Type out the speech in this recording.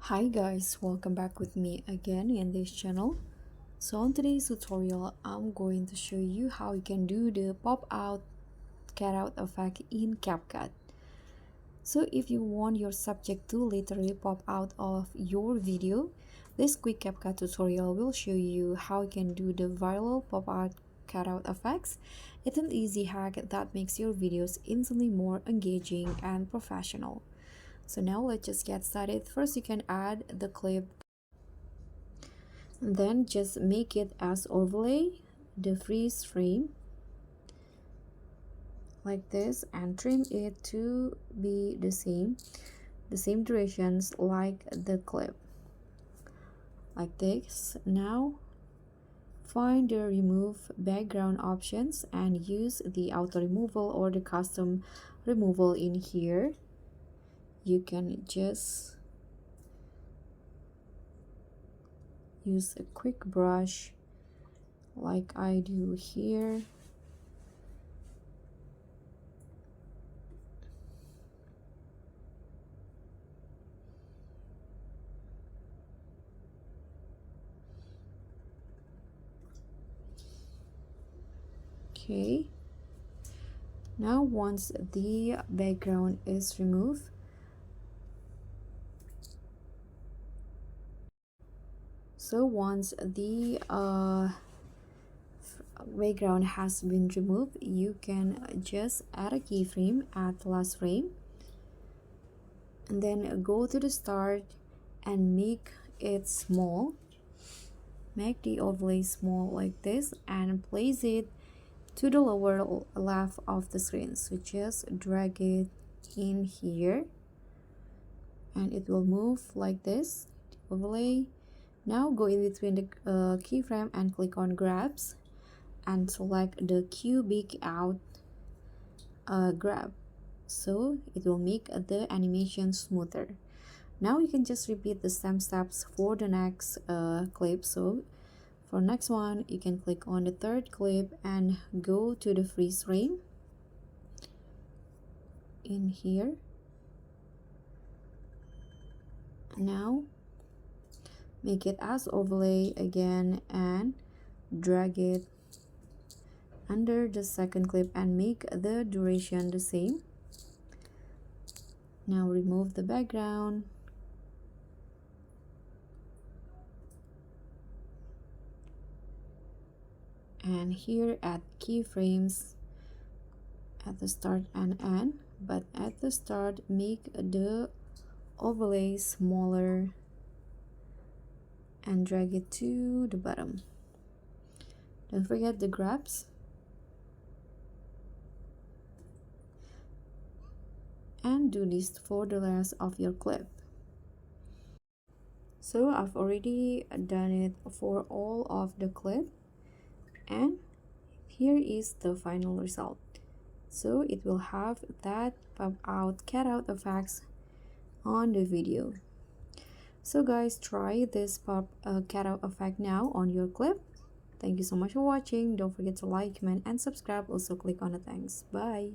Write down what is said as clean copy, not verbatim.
Hi guys, welcome back with me again in this channel. So on today's tutorial, I'm going to show you how you can do the pop out cutout effect in CapCut. So if you want your subject to literally pop out of your video, this quick CapCut tutorial will show you how you can do the viral pop out cutout effects. It's an easy hack that makes your videos instantly more engaging and professional. So now let's just get started. First, you can add the clip, then just make it as overlay, the freeze frame like this, and trim it to be the same durations like the clip, like this. Now find the remove background options and use the auto removal or the custom removal in here. You can just use a quick brush like I do here. Okay, now once the background is removed, so once the background has been removed, you can just add a keyframe at the last frame and then go to the start and make it small. Make the overlay small like this and place it to the lower left of the screen. So just drag it in here and it will move like this. Overlay. Now go in between the keyframe and click on grabs and select the cubic out grab, so it will make the animation smoother. Now you can just repeat the same steps for the next clip. So for next one, you can click on the third clip and go to the freeze frame in here. Now make it as overlay again and drag it under the second clip and make the duration the same. Now remove the background and here add keyframes at the start and end, but at the start make the overlay smaller and drag it to the bottom. Don't forget the grabs and do this for the rest of your clip. So I've already done it for all of the clip and here is the final result. So it will have that pop out cutout effects on the video. So guys, try this pop cutout effect now on your clip. Thank you so much for watching. Don't forget to like, comment and subscribe. Also click on the thanks. Bye.